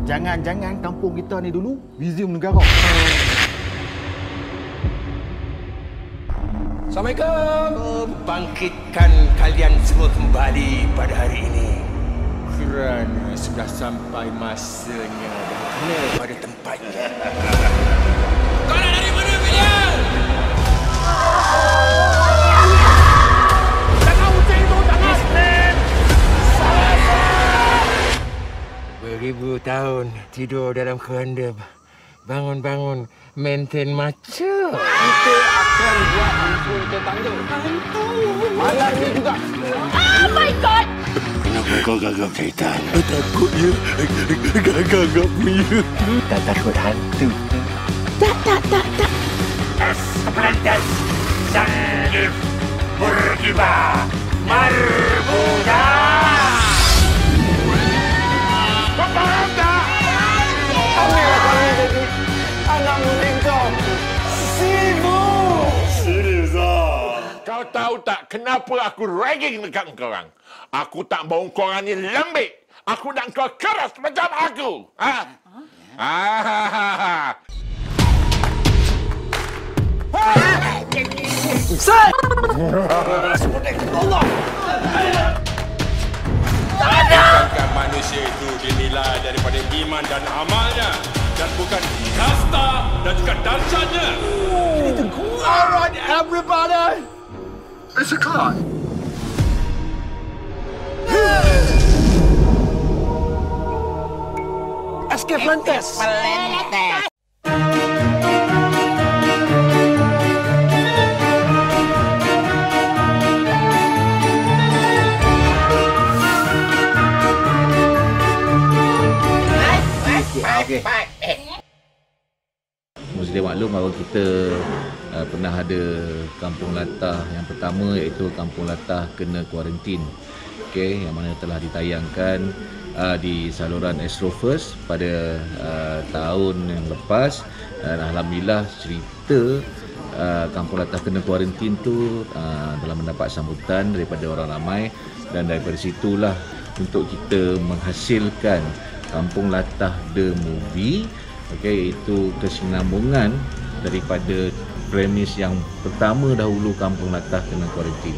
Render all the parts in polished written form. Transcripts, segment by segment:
Jangan-jangan kampung kita ni dulu muzium negara. Assalamualaikum. Bangkitkan kalian semua kembali pada hari ini. Kerana sudah sampai masanya dan kena pada tempatnya. Kau nak dari mana kalian? Jangan ucap itu, jangan. Beribu tahun tidur dalam keranda. Bangun-bangun, maintain maca. Kita akan buat ampun tetangga. Malam ni juga. Oh my God! Kenapa kau gagap syaitan? Takutnya gagap punya. Tak takut hantu. Tak. Esperantas Zangief Burgiba Marbuda. Kau faham tak? Ambillah kami jadi anak murid kau. Sibuk! Serius ah? Kau tahu tak kenapa aku ragging dekat kau orang? Aku tak mahu kau orang ni lembik. Aku nak kau keras macam aku. Ha? Bukankah manusia itu dinilai daripada iman dan amalnya dan bukan kasta dan juga darjatnya? Alright, everybody, it's a clock. Escapelantes. Okey. Mesti maklum bahawa kita pernah ada kampung latah yang pertama, iaitu kampung latah kena kuarantin. Okey, yang mana telah ditayangkan di saluran Astro First pada tahun yang lepas, dan alhamdulillah cerita kampung latah kena kuarantin tu telah mendapat sambutan daripada orang ramai, dan daripada situlah untuk kita menghasilkan Kampung Latah The Movie, iaitu kesinambungan daripada premis yang pertama dahulu Kampung Latah kena kuarantin.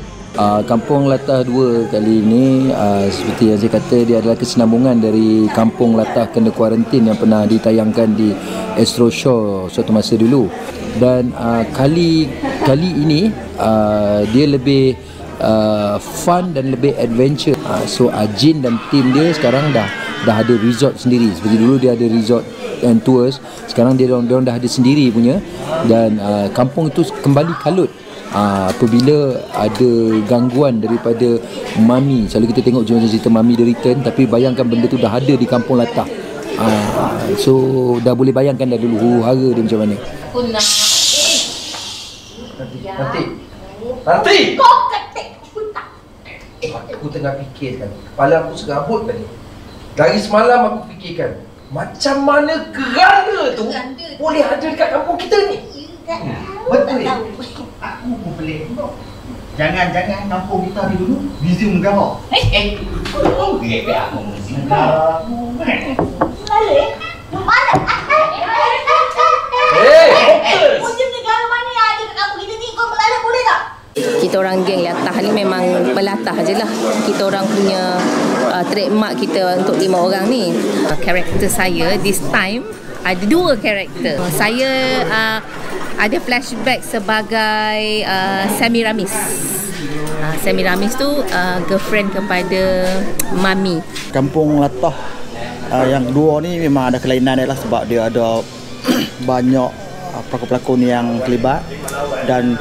Kampung Latah 2 kali ini seperti yang saya kata, dia adalah kesinambungan dari Kampung Latah kena kuarantin yang pernah ditayangkan di Astro Show suatu masa dulu. Dan kali ini dia lebih fun dan lebih adventure. So Ajin dan tim dia sekarang dah ada resort sendiri. Seperti dulu dia ada resort and tours, sekarang dia dah ada sendiri punya. Dan kampung itu kembali kalut apabila ada gangguan daripada Mami. Selalu kita tengok cerita Mami The Return, tapi bayangkan benda tu dah ada di Kampung Latah. So dah boleh bayangkan dah dulu huru-hara dia macam mana. Nanti. Kau ketik aku tak. Aku tengah fikirkan. Kepala aku serabut tadi. Dari semalam aku fikirkan, macam mana keranda tu boleh ada dekat kampung kita ni? Betul ya? Aku pun pelik. Jangan-jangan kampung kita ni dulu muzium negara. Okey, aku muzium negara. Mana? Muzium negara mana yang ada dekat kampung kita ni? Kau melala boleh tak? Kita orang geng latah ni memang melatah je lah. Kita orang punya trademark kita untuk 5 orang ni. Karakter saya this time ada 2 karakter. Saya ada flashback sebagai Semiramis. Semiramis tu girlfriend kepada Mami. Kampung Latah yang kedua ni memang ada kelainan dia lah, sebab dia ada banyak pelakon-pelakon yang terlibat, dan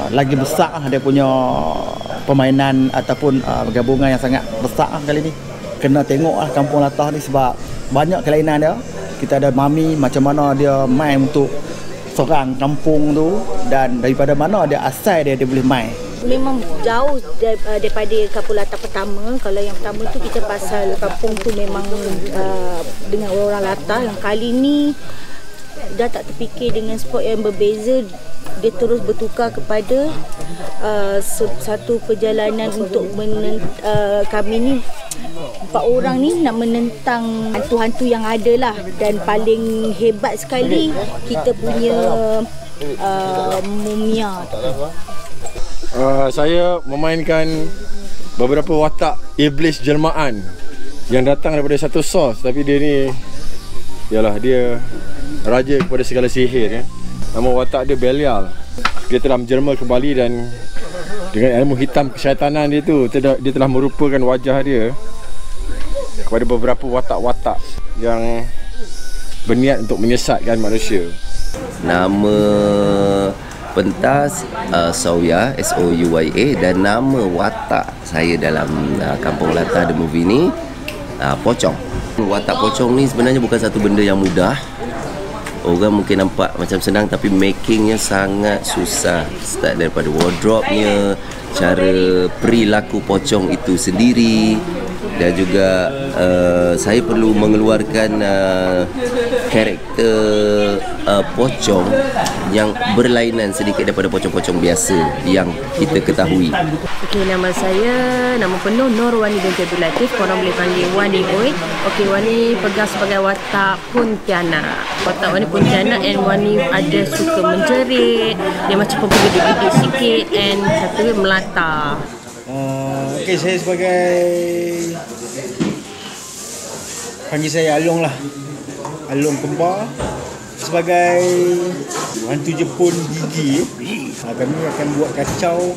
lagi besar dia punya permainan ataupun gabungan yang sangat besar kali ni. Kena tengok Kampung Latah ni sebab banyak kelainan dia. Kita ada Mami, macam mana dia main untuk serang kampung tu, dan daripada mana dia asal dia boleh main. Memang jauh daripada Kampung Latah pertama. Kalau yang pertama tu kita pasal kampung tu memang dengan orang Latah. Yang kali ni dah tak terfikir dengan spot yang berbeza. Dia terus bertukar kepada satu perjalanan untuk kami ni 4 orang ni nak menentang hantu-hantu yang ada lah. Dan paling hebat sekali kita punya mumia. Saya memainkan beberapa watak iblis jelmaan yang datang daripada satu sos, tapi dia ni ialah dia raja kepada segala sihir ya. Nama watak dia Belial. Dia telah menjelma kembali dan dengan ilmu hitam kesyaitanan dia tu, dia telah merupakan wajah dia kepada beberapa watak-watak yang berniat untuk menyesatkan manusia. Nama pentas Soya, S-O-U-Y-A, dan nama watak saya dalam Kampung Latah The Movie ni Pocong. Watak pocong ni sebenarnya bukan satu benda yang mudah. Orang mungkin nampak macam senang, tapi makingnya sangat susah. Start daripada wardrobe-nya, cara perilaku pocong itu sendiri, dan juga saya perlu mengeluarkan karakter pocong yang berlainan sedikit daripada pocong-pocong biasa yang kita ketahui. Okey, nama saya, nama penuh Nur Wani binti Abdul Latif. Korang boleh panggil Wani Boy. Okey, Wani pegang sebagai watak Pontianak. Watak Wani Pontianak, and Wani ada suka menjerit. Dia macam pembegitu-begitu sikit, and satu melata. Okey, saya sebagai, panggil saya Along lah, Along kembar, sebagai hantu Jepun gigi. Kami akan buat kacau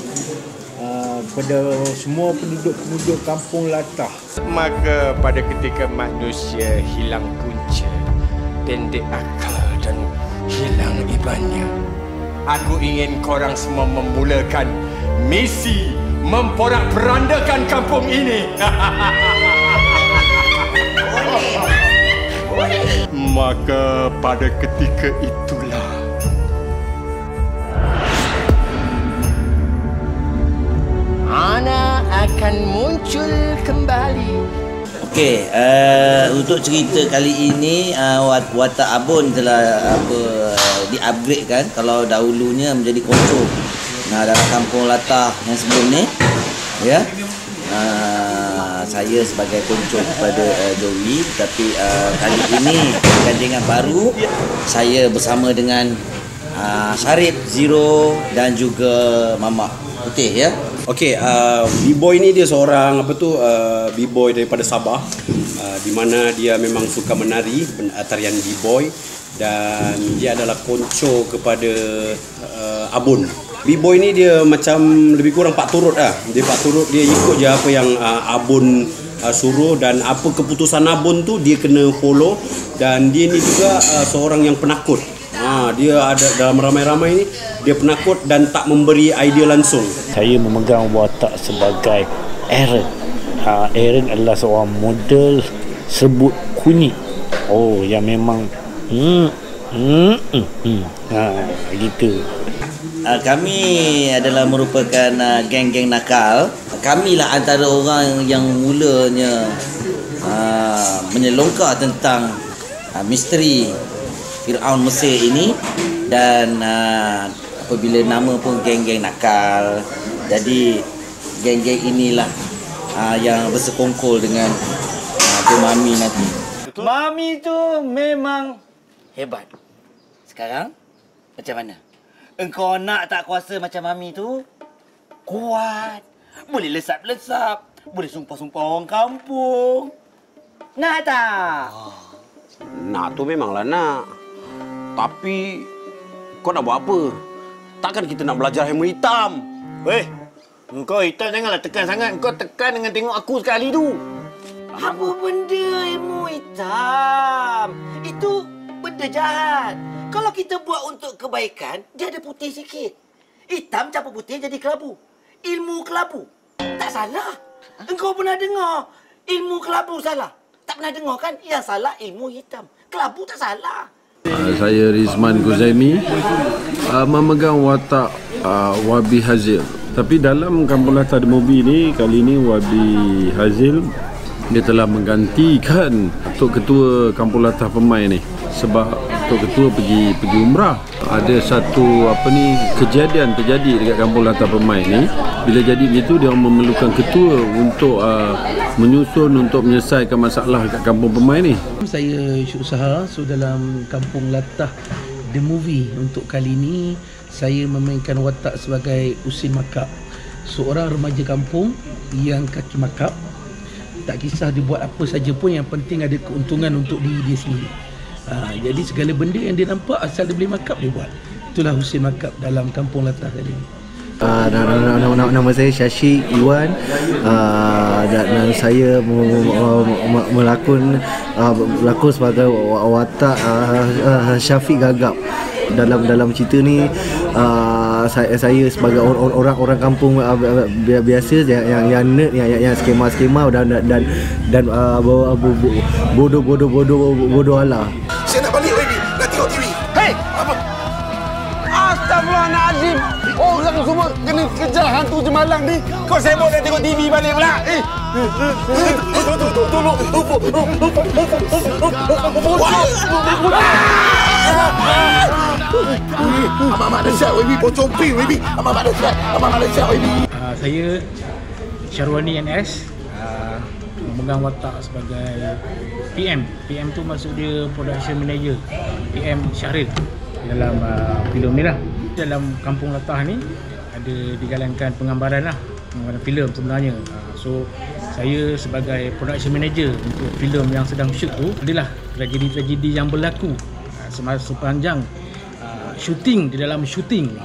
pada semua penduduk Kampung Latah. Maka pada ketika manusia hilang punca, pendek akal dan hilang imannya, aku ingin korang semua memulakan misi memporak-perandakan kampung ini. Maka pada ketika itulah Ana akan muncul kembali. Okey, untuk cerita kali ini watak Abun telah di-upgrade kan. Kalau dahulunya menjadi konco dalam Kampung Latah yang sebelum ni, ya. Saya sebagai konco kepada Joey, tapi kali ini gandengan baru, saya bersama dengan Syarif, Zero dan juga Mamak Putih, ya. Okey, B-boy ni dia seorang B-boy daripada Sabah, di mana dia memang suka menari tarian B-boy, dan dia adalah konco kepada Abun. B-boy ni dia macam lebih kurang pak turut lah. Dia pak turut, dia ikut je apa yang Abun suruh, dan apa keputusan Abun tu dia kena follow. Dan dia ni juga seorang yang penakut. Dia ada dalam ramai-ramai ni, dia penakut dan tak memberi idea langsung. Saya memegang watak sebagai Aaron. Aaron adalah seorang model serbut kunyit. Oh, yang memang gitu. Kami adalah merupakan geng-geng nakal. Kamilah antara orang yang mulanya menyelongkar tentang misteri Firaun Mesir ini, dan apabila nama pun geng-geng nakal, jadi geng-geng inilah yang bersekongkol dengan Mami nanti. Mami tu memang hebat. Sekarang macam mana? Engkau nak tak kuasa macam Mami tu? Kuat. Boleh lesap-lesap. Boleh sumpah-sumpah orang kampung. Nak tak? Nak tu memanglah nak. Tapi kau nak buat apa? Takkan kita nak belajar ilmu hitam? Weh, engkau hitam janganlah tekan sangat. Engkau tekan dengan tengok aku sekali tu. Apa benda ilmu hitam? Itu benda jahat. Kalau kita buat untuk kebaikan, dia ada putih sikit. Hitam campur putih jadi kelabu. Ilmu kelabu. Tak salah. Engkau pernah dengar ilmu kelabu salah? Tak pernah dengar kan? Yang salah ilmu hitam. Kelabu tak salah. Saya Rizman Guzaimi, memegang watak Wabi Hazil. Tapi dalam Kampung Latah The Movie ni, kali ni Wabi Hazil dia telah menggantikan Tok Ketua Kampung Latah Pemai ni, sebab Tok Ketua pergi umrah. ada satu kejadian terjadi dekat kampung latar pemain ni. Bila jadi begitu, dia memerlukan ketua untuk menyusun untuk menyelesaikan masalah dekat kampung pemain ni. Saya Syuk Saha, dalam kampung latah The Movie. Untuk kali ini saya memainkan watak sebagai Usin Makap, seorang remaja kampung yang kaki makap. Tak kisah dia buat apa saja pun, yang penting ada keuntungan untuk diri dia sendiri. Jadi segala benda yang dia nampak asal dia boleh makap, dia buat. Itulah Husin Makap dalam kampung latah kali ini. Nama saya Syashi Iwan, dan saya melakon sebagai watak Syafiq Gagap. Dalam cerita ni, saya sebagai orang kampung biasa yang nerd, yang skema dan bodoh ala. Saya nak balik lagi, nak tengok TV. Hei, apa? Astagfirullahaladzim. Orang semua kena kejar hantu Jemalang ni. Kau sibuk nak tengok TV balik pula. Tolong. Abang dahsyat, Wibi. Pocong pin, Wibi. Abang dahsyat, Wibi. Saya Syarwani NS, memegang watak sebagai PM. PM tu maksud dia production manager. PM Syahril dalam filem ni lah. Dalam kampung latah ni ada dijalankan penggambaran filem sebenarnya. So saya sebagai production manager untuk filem yang sedang shoot tu, adalah tragedi-tragedi yang berlaku sepanjang syuting, di dalam syuting.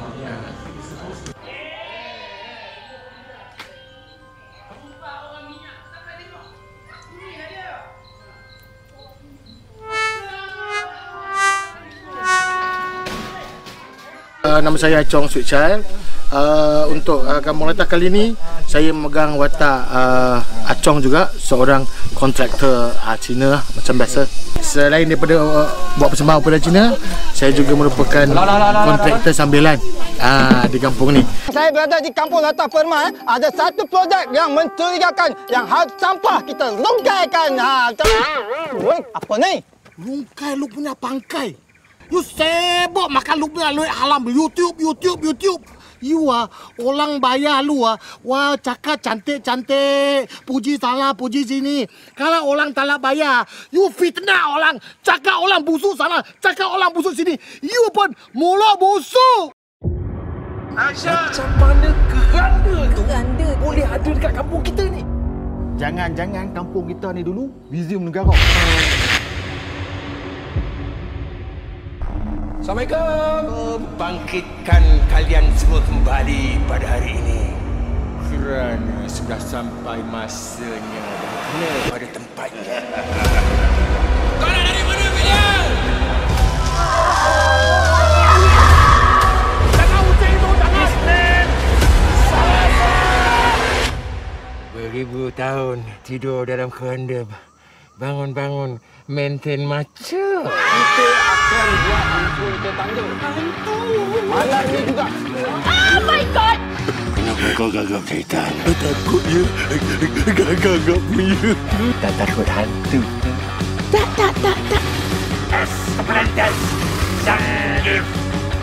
Nama saya Chong Sweet Child. Untuk kampung latah kali ni, saya memegang watak Acong juga, seorang kontraktor Cina macam biasa. Selain daripada buat persembahan pada Cina, saya juga merupakan kontraktor sambilan di kampung ni. Saya berada di kampung latah Permai. Ada satu projek yang mencurigakan, yang hal sampah kita lungkaikan. Apa ni? Lungkai lu punya pangkai. You sibuk makan lu punya duit haram. YouTube. You orang bayar lu wah cakap cantik-cantik, puji sana, puji sini. Kalau orang tak nak bayar, you fitnah orang, cakap orang busuk sana, cakap orang busuk sini. You pun mulut busuk. Macam mana keranda tu boleh ada dekat kampung kita ni? Jangan kampung kita ni dulu muzium negara. Assalamualaikum. Bangkitkan kalian semua kembali pada hari ini, kerana sudah sampai masanya kena pada tempatnya. Kau nak dari mana, Bilal? Jangan ucap itu, jangan. Beribu tahun tidur dalam keranda, bangun-bangun maintain maca. Kita akan buat hantu tetangga. Hantu? Malam ni juga. Oh my God! Kenapa kau gagap syaitan? Takut ya. Gagap punya. Tak takut hantu. Tak. Es pelantas. Sanggip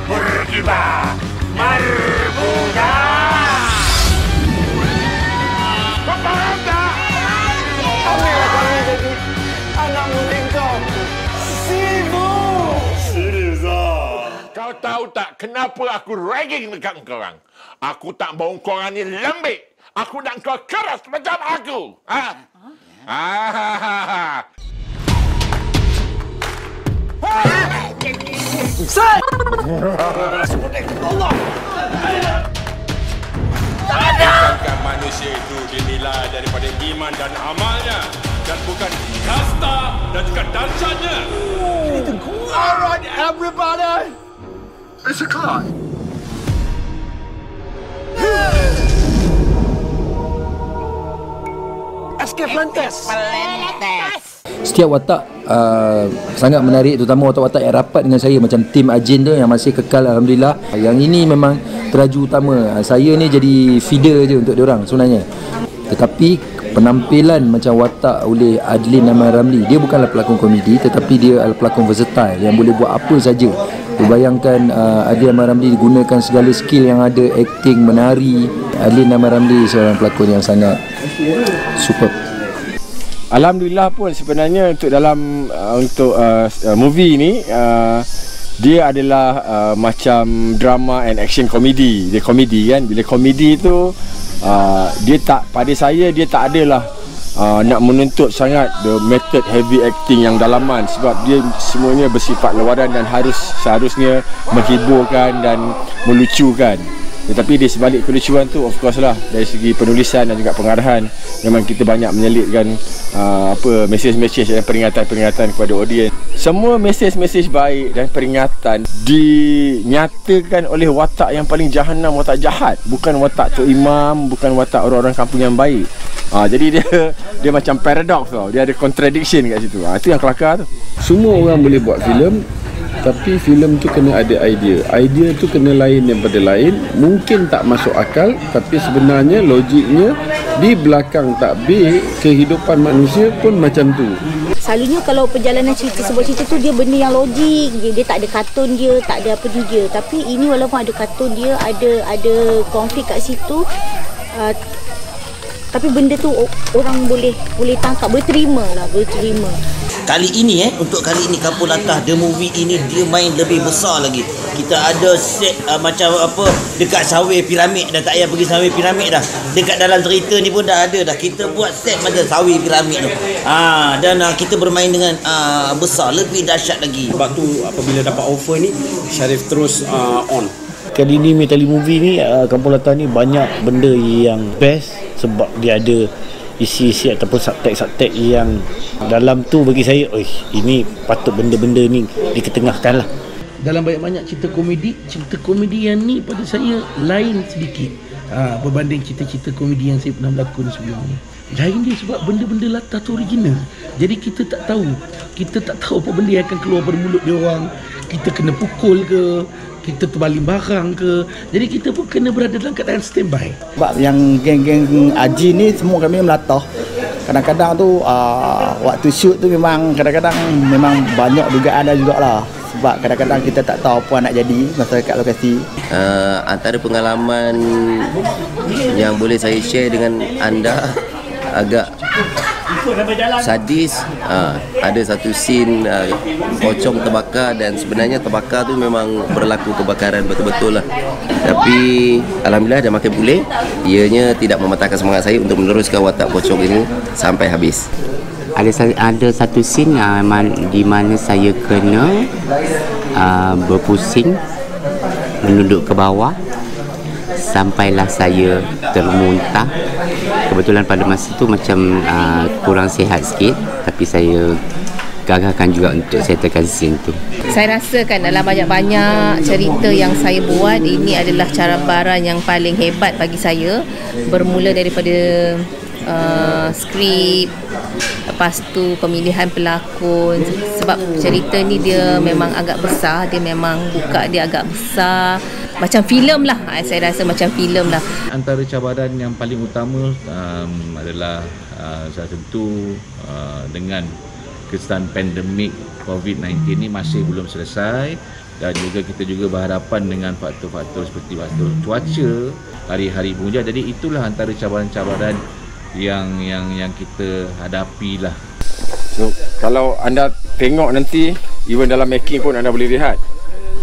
berkibar. Marbuda. Kau faham tak? Ambillah kami jadi anak murid kau. Sibu! Serius Kau tahu tak kenapa aku ragging dekat korang? Aku tak mahu korang ni lembik. Aku nak kau keras macam aku. Allah! Bukan manusia itu dinilai daripada iman dan amalnya, dan bukan kasta dan juga dansanya. Alright, everybody. It's a clock. Escape Lantas. Setiap watak sangat menarik, terutama watak-watak yang rapat dengan saya, macam tim Ajin tu yang masih kekal, alhamdulillah. Yang ini memang teraju utama. Saya ni jadi feeder je untuk diorang sebenarnya. Tetapi penampilan macam watak oleh Adlin Ahmad Ramli, dia bukanlah pelakon komedi, tetapi dia adalah pelakon versatile yang boleh buat apa saja. Bayangkan Adli Ahmad Ramli digunakan segala skill yang ada, acting, menari. Adli Ahmad Ramli seorang pelakon yang sangat superb. Alhamdulillah pun sebenarnya untuk dalam movie ni dia adalah macam drama and action komedi. Dia komedi kan. Bila komedi tu dia tak, pada saya dia tak adalah nak menuntut sangat the method heavy acting yang dalaman, sebab dia semuanya bersifat lawaran dan seharusnya menghiburkan dan melucukan. Tetapi di sebalik kelucuan tu, of course lah, dari segi penulisan dan juga pengarahan, memang kita banyak menyelitkan mesej-mesej dan peringatan-peringatan kepada audiens. Semua mesej-mesej baik dan peringatan dinyatakan oleh watak yang paling jahanam, watak jahat, bukan watak Tok Imam, bukan watak orang-orang kampung yang baik. Jadi dia macam paradox tau, dia ada contradiction kat situ. Itu yang kelakar tu. Semua orang boleh buat filem, tapi filem tu kena ada idea. Idea tu kena lain daripada lain. Mungkin tak masuk akal, tapi sebenarnya logiknya di belakang takbir kehidupan manusia pun macam tu. Selalunya kalau perjalanan sebuah cerita tu dia benda yang logik, dia tak ada kartun dia, tak ada apa dia. Tapi ini walaupun ada kartun dia, ada konflik kat situ, tapi benda tu orang boleh tangkap, boleh terima. Kali ini untuk kali ini Kampung Latah The Movie ini dia main lebih besar lagi. Kita ada set macam apa dekat Sawir Piramid dah, tak payah pergi Sawir Piramid dah. Dekat dalam cerita ni pun dah ada dah. Kita buat set macam Sawir Piramid tu. Dan kita bermain dengan besar, lebih dahsyat lagi. Sebab tu apabila dapat offer ni, Sharif terus on. Kali ni Metali Movie ni Kampung Latah ni banyak benda yang best, sebab dia ada isi-isi ataupun subtek-subtek yang dalam tu bagi saya, ini patut benda-benda ni diketengahkan lah. Dalam banyak-banyak cerita komedi yang ni pada saya lain sedikit berbanding cerita-cerita komedi yang saya pernah berlakon sebelum ni. Lain dia sebab benda-benda Latah tu original. Jadi kita tak tahu apa benda yang akan keluar dari mulut dia orang. Kita kena pukul ke, kita terbaling barang ke. Jadi kita pun kena berada dalam keadaan standby. Sebab yang geng-geng Haji ni semua kami melatah. Kadang-kadang tu waktu shoot tu memang kadang-kadang memang banyak dugaan ada jugalah. Sebab kadang-kadang kita tak tahu apa nak jadi masa kat lokasi. Antara pengalaman yang boleh saya share dengan anda agak sadis. Ada satu scene pocong terbakar, dan sebenarnya terbakar tu memang berlaku kebakaran betul-betul lah. Tapi alhamdulillah dah makin pulih. Ianya tidak mematahkan semangat saya untuk meneruskan watak pocong ini sampai habis. Ada satu scene di mana saya kena berpusing menunduk ke bawah sampailah saya termuntah. Kebetulan pada masa tu macam kurang sihat sikit, tapi saya gagalkan juga untuk settlekan scene tu. Saya rasakan dalam banyak-banyak cerita yang saya buat, ini adalah cabaran yang paling hebat bagi saya. Bermula daripada skrip, lepas tu pemilihan pelakon. Sebab cerita ni dia memang agak besar, dia memang buka dia agak besar, macam filem lah. Saya rasa macam filem lah. Antara cabaran yang paling utama adalah saya tentu dengan kesan pandemik COVID-19 ni masih belum selesai, dan juga kita juga berhadapan dengan faktor-faktor seperti faktor cuaca, hari-hari hujan. Jadi itulah antara cabaran-cabaran yang kita hadapi lah. So, kalau anda tengok nanti, even dalam making pun anda boleh lihat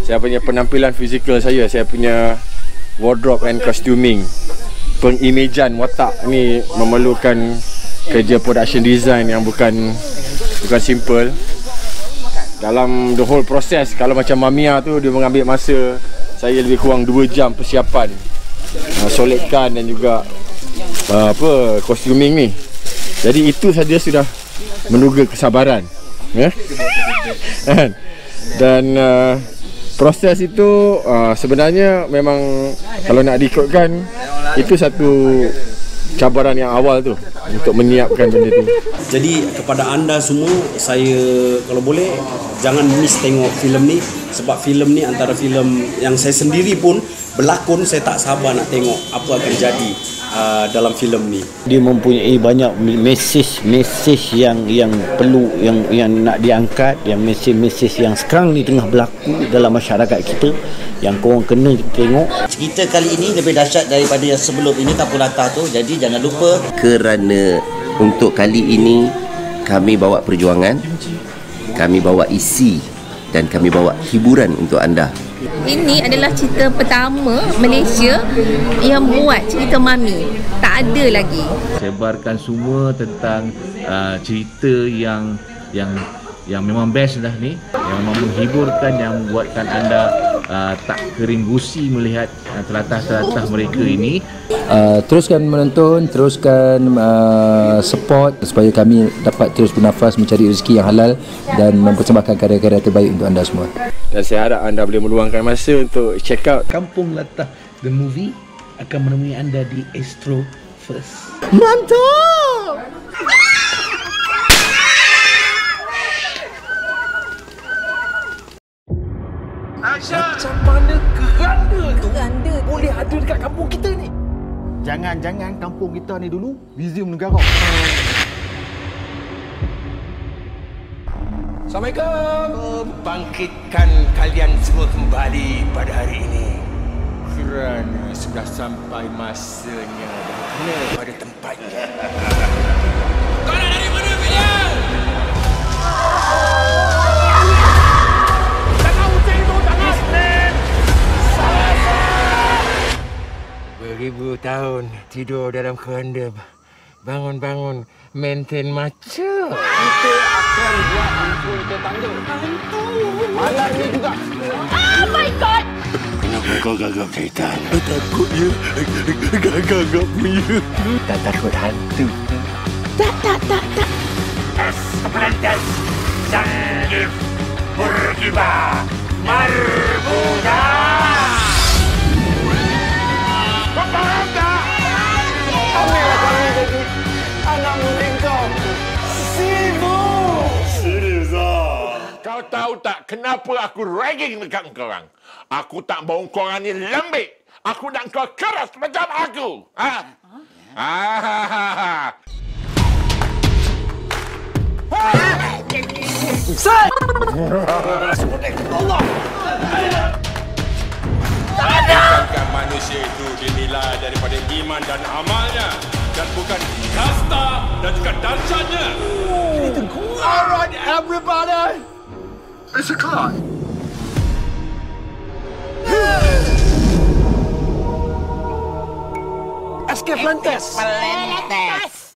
saya punya penampilan fizikal saya punya wardrobe and costuming, pengimejan watak ni memerlukan kerja production design yang bukan simple. Dalam the whole process, kalau macam Mamiya tu dia mengambil masa saya lebih kurang 2 jam persiapan, solidkan dan juga costuming ni. Jadi itu saja sudah menduga kesabaran, dan proses itu sebenarnya memang kalau nak diikutkan, itu satu cabaran yang awal tu untuk menyiapkan benda tu. Jadi kepada anda semua, saya kalau boleh jangan miss tengok filem ni, sebab filem ni antara filem yang saya sendiri pun berlakon, saya tak sabar nak tengok apa akan jadi. dalam filem ni. Dia mempunyai banyak mesej yang perlu yang nak diangkat, yang mesej yang sekarang ni tengah berlaku dalam masyarakat kita yang korang kena tengok. Cerita kali ini lebih dahsyat daripada yang sebelum ini, Kampung Latah tu. Jadi jangan lupa, kerana untuk kali ini kami bawa perjuangan, kami bawa isi dan kami bawa hiburan untuk anda. Ini adalah cerita pertama Malaysia yang buat cerita Mami. Tak ada lagi. Sebarkan semua tentang cerita yang memang best dah ni, yang memang menghiburkan, yang membuatkan anda tak kering gusi melihat telatah-telatah mereka ini. Teruskan menonton, teruskan support supaya kami dapat terus bernafas mencari rezeki yang halal dan mempersembahkan karya-karya terbaik untuk anda semua. Dan saya harap anda boleh meluangkan masa untuk check out Kampung Latah The Movie akan menemui anda di Astro First. Mantap! Macam mana keranda tu boleh ada dekat kampung kita ni? Jangan kampung kita ni dulu muzium negara. Assalamualaikum. Bangkitkan kalian semua kembali pada hari ini. Kerana sudah sampai masanya dan kena pada tempatnya. Kau nak dari mana, Bilian? Jangan ucap itu, jangan. Beribu tahun tidur dalam keranda. Bangun-bangun, maintain maca. Kita akan buat hantu tetangga. Hantu? Malam ni juga. Oh my God! Kenapa kau gagap syaitan? Takut ya. Gagap punya. Tak takut hantu. Tak. Es pelantas. Sanggif. Berkibar. Marbuda. Kau faham tak? Ambillah kami jadi anak murid kau. Sibu! Serius ah? Kau tahu tak kenapa aku ragging dekat korang? Aku tak mahu korang ni lembik. Aku nak kau keras macam aku. Allah! Bukankah manusia itu dinilai daripada iman dan amalnya dan bukan kasta dan juga darjatnya? Alright, everybody! It's a clock. Escape Lantas! Lantas!